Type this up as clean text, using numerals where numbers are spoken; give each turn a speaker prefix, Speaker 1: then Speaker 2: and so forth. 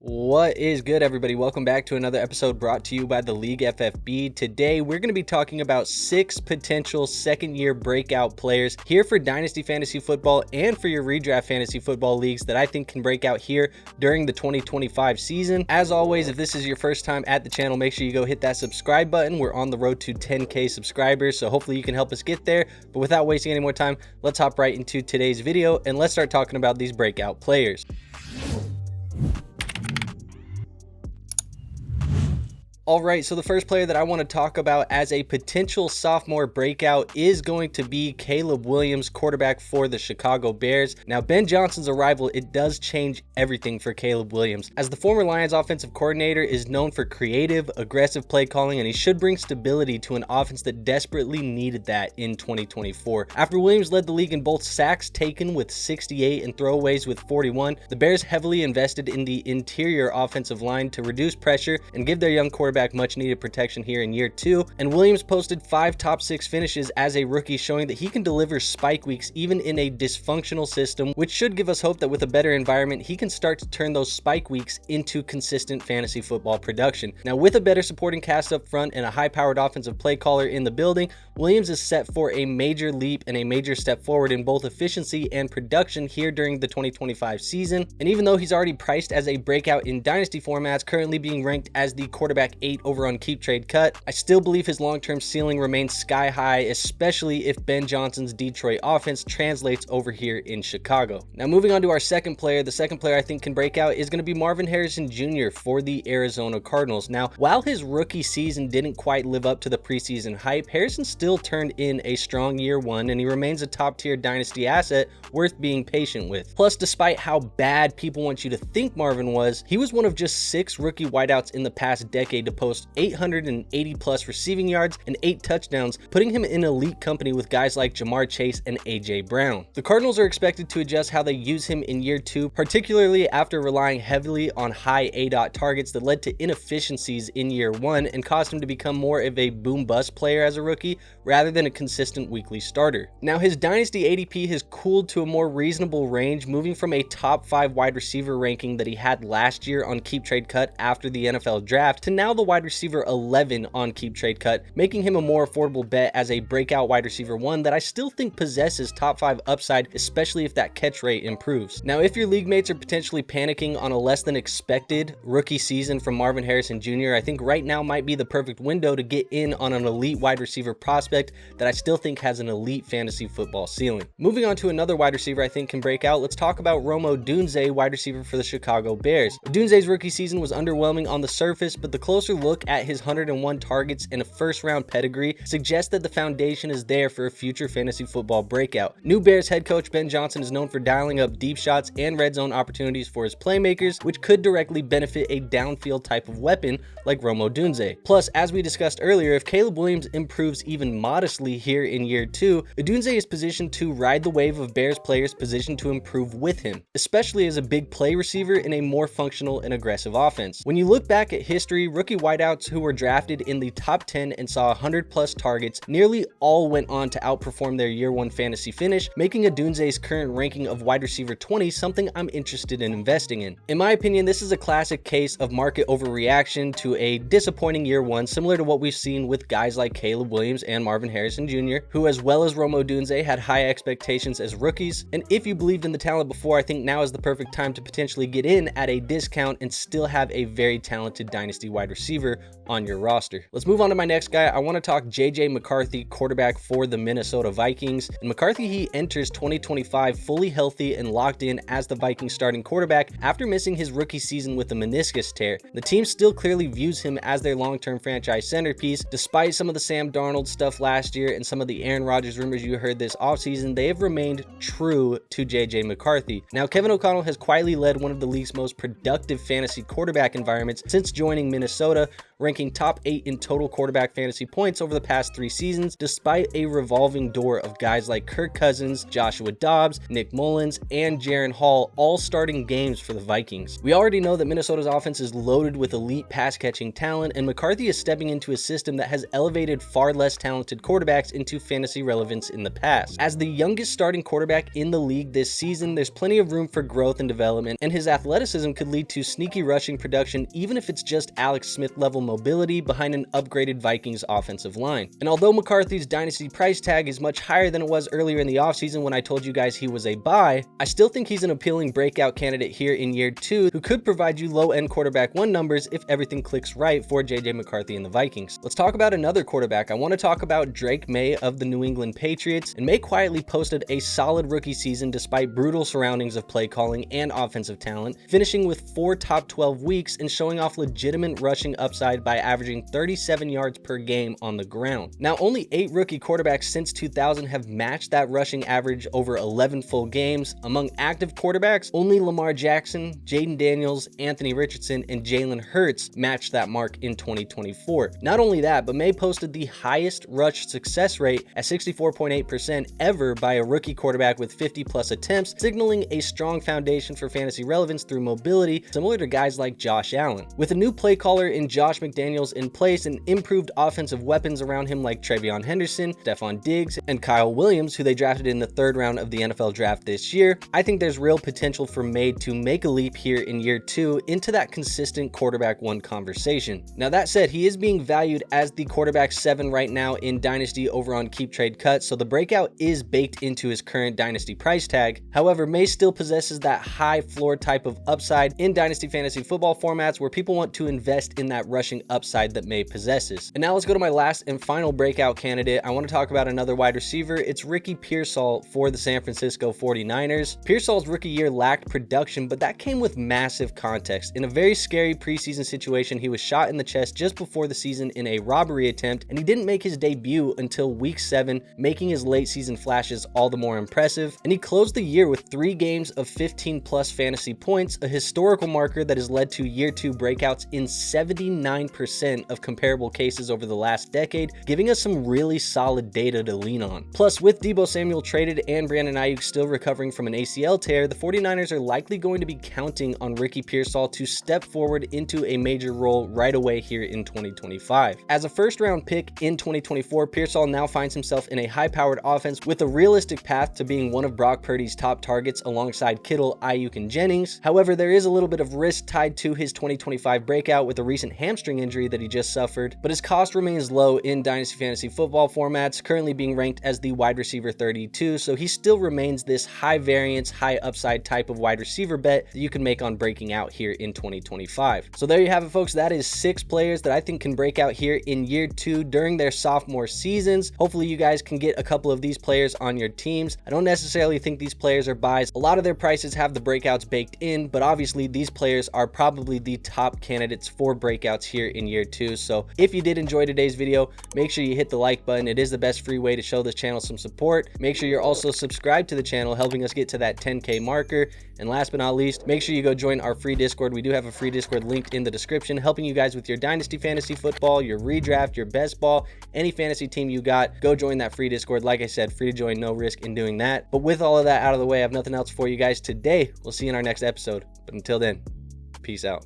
Speaker 1: What is good, everybody? Welcome back to another episode brought to you by the League FFB. Today, we're going to be talking about 6 potential second-year breakout players here for Dynasty Fantasy Football and for your redraft fantasy football leagues that I think can break out here during the 2025 season. As always, if this is your first time at the channel, make sure you go hit that subscribe button. We're on the road to 10K subscribers, so hopefully you can help us get there. But without wasting any more time, let's hop right into today's video and let's start talking about these breakout players. All right, so the first player that I want to talk about as a potential sophomore breakout is going to be Caleb Williams, quarterback for the Chicago Bears. Now, Ben Johnson's arrival, it does change everything for Caleb Williams, as the former Lions offensive coordinator is known for creative, aggressive play calling, and he should bring stability to an offense that desperately needed that in 2024. After Williams led the league in both sacks taken with 68 and throwaways with 41, the Bears heavily invested in the interior offensive line to reduce pressure and give their young quarterback much needed protection here in year 2, and Williams posted 5 top 6 finishes as a rookie, showing that he can deliver spike weeks even in a dysfunctional system, which should give us hope that with a better environment he can start to turn those spike weeks into consistent fantasy football production. Now, with a better supporting cast up front and a high-powered offensive play caller in the building, Williams is set for a major leap and a major step forward in both efficiency and production here during the 2025 season. And even though he's already priced as a breakout in dynasty formats, currently being ranked as the quarterback 8 over on Keep Trade Cut, I still believe his long-term ceiling remains sky high, especially if Ben Johnson's Detroit offense translates over here in Chicago. Now, moving on to our second player, the second player I think can break out is going to be Marvin Harrison Jr. for the Arizona Cardinals. Now, while his rookie season didn't quite live up to the preseason hype, Harrison still turned in a strong year 1, and he remains a top-tier dynasty asset worth being patient with. Plus, despite how bad people want you to think Marvin was, he was one of just 6 rookie wideouts in the past decade to post 880 plus receiving yards and 8 touchdowns, putting him in elite company with guys like Jamar Chase and AJ Brown. The Cardinals are expected to adjust how they use him in year 2, particularly after relying heavily on high ADOT targets that led to inefficiencies in year 1 and caused him to become more of a boom-bust player as a rookie rather than a consistent weekly starter. Now, his dynasty ADP has cooled to a more reasonable range, moving from a top 5 wide receiver ranking that he had last year on Keep Trade Cut after the NFL draft to now the wide receiver 11 on Keep Trade Cut, making him a more affordable bet as a breakout wide receiver 1 that I still think possesses top 5 upside, especially if that catch rate improves. Now, if your league mates are potentially panicking on a less than expected rookie season from Marvin Harrison Jr., I think right now might be the perfect window to get in on an elite wide receiver prospect that I still think has an elite fantasy football ceiling. Moving on to another wide receiver I think can break out, let's talk about Odunze, wide receiver for the Chicago Bears. Odunze's rookie season was underwhelming on the surface, but the closer look at his 101 targets and a first-round pedigree suggests that the foundation is there for a future fantasy football breakout. New Bears head coach Ben Johnson is known for dialing up deep shots and red zone opportunities for his playmakers, which could directly benefit a downfield type of weapon like Odunze. Plus, as we discussed earlier, if Caleb Williams improves even modestly here in year 2, Odunze is positioned to ride the wave of Bears players positioned to improve with him, especially as a big play receiver in a more functional and aggressive offense. When you look back at history, rookie wideouts who were drafted in the top 10 and saw 100 plus targets nearly all went on to outperform their year 1 fantasy finish, making Odunze's current ranking of wide receiver 20 something I'm interested in investing in. In my opinion, this is a classic case of market overreaction to a disappointing year 1, similar to what we've seen with guys like Caleb Williams and Marvin Harrison Jr., who, as well as Odunze, had high expectations as rookies. And if you believed in the talent before, I think now is the perfect time to potentially get in at a discount and still have a very talented dynasty wide receiver on your roster. Let's move on to my next guy. I want to talk McCarthy, quarterback for the Minnesota Vikings. And McCarthy, he enters 2025 fully healthy and locked in as the Vikings starting quarterback after missing his rookie season with a meniscus tear. The team still clearly views him as their long-term franchise centerpiece. Despite some of the Sam Darnold stuff last year and some of the Aaron Rodgers rumors you heard this offseason, they have remained true to McCarthy. Now, Kevin O'Connell has quietly led one of the league's most productive fantasy quarterback environments since joining Minnesota, Minnesota, ranking top 8 in total quarterback fantasy points over the past 3 seasons, despite a revolving door of guys like Kirk Cousins, Joshua Dobbs, Nick Mullins, and Jaren Hall all starting games for the Vikings. We already know that Minnesota's offense is loaded with elite pass-catching talent, and McCarthy is stepping into a system that has elevated far less talented quarterbacks into fantasy relevance in the past. As the youngest starting quarterback in the league this season, there's plenty of room for growth and development, and his athleticism could lead to sneaky rushing production even if it's just Alex Smith level mobility behind an upgraded Vikings offensive line. And although McCarthy's dynasty price tag is much higher than it was earlier in the offseason when I told you guys he was a buy, I still think he's an appealing breakout candidate here in year 2 who could provide you low-end quarterback 1 numbers if everything clicks right for JJ McCarthy and the Vikings. Let's talk about another quarterback. I want to talk about Drake Maye of the New England Patriots, and Maye quietly posted a solid rookie season despite brutal surroundings of play calling and offensive talent, finishing with 4 top 12 weeks and showing off legitimate rushing upside by averaging 37 yards per game on the ground. Now, only 8 rookie quarterbacks since 2000 have matched that rushing average over 11 full games. Among active quarterbacks, only Lamar Jackson, Jaden Daniels, Anthony Richardson, and Jalen Hurts matched that mark in 2024. Not only that, but Maye posted the highest rush success rate at 64.8% ever by a rookie quarterback with 50+ attempts, signaling a strong foundation for fantasy relevance through mobility, similar to guys like Josh Allen. With a new play caller in Josh McDaniels in place and improved offensive weapons around him like Trevion Henderson, Stephon Diggs, and Kyle Williams, who they drafted in the 3rd round of the NFL draft this year, I think there's real potential for Maye to make a leap here in year 2 into that consistent quarterback 1 conversation. Now that said, he is being valued as the quarterback 7 right now in Dynasty over on Keep Trade Cut, so the breakout is baked into his current Dynasty price tag. However, Maye still possesses that high floor type of upside in Dynasty fantasy football formats where people want to invest in that rushing upside that Maye possesses. And now let's go to my last and final breakout candidate. I want to talk about another wide receiver. It's Ricky Pearsall for the San Francisco 49ers. Pearsall's rookie year lacked production, but that came with massive context. In a very scary preseason situation, he was shot in the chest just before the season in a robbery attempt, and he didn't make his debut until week 7, making his late season flashes all the more impressive. And he closed the year with 3 games of 15+ fantasy points, a historical marker that has led to year 2 breakouts in 79% of comparable cases over the last decade, giving us some really solid data to lean on. Plus, with Deebo Samuel traded and Brandon Ayuk still recovering from an ACL tear, the 49ers are likely going to be counting on Ricky Pearsall to step forward into a major role right away here in 2025. As a 1st round pick in 2024, Pearsall now finds himself in a high-powered offense with a realistic path to being one of Brock Purdy's top targets alongside Kittle, Ayuk, and Jennings. However, there is a little bit of risk tied to his 2025 breakout with a recent hamstring injury that he just suffered, but his cost remains low in Dynasty fantasy football formats, currently being ranked as the wide receiver 32, so he still remains this high variance, high upside type of wide receiver bet that you can make on breaking out here in 2025. So there you have it, folks. That is 6 players that I think can break out here in year 2 during their sophomore seasons. Hopefully you guys can get a couple of these players on your teams. I don't necessarily think these players are buys. A lot of their prices have the breakouts baked in, but obviously these players are probably the top candidates for breakouts here in year 2. So if you did enjoy today's video, make sure you hit the like button. It is the best free way to show this channel some support. Make sure you're also subscribed to the channel, helping us get to that 10K marker. And last but not least, make sure you go join our free Discord. We do have a free Discord linked in the description, helping you guys with your Dynasty fantasy football, your redraft, your best ball, any fantasy team you got. Go join that free Discord. Like I said, free to join, no risk in doing that. But with all of that out of the way, I have nothing else for you guys today. We'll see you in our next episode. But until then, peace out.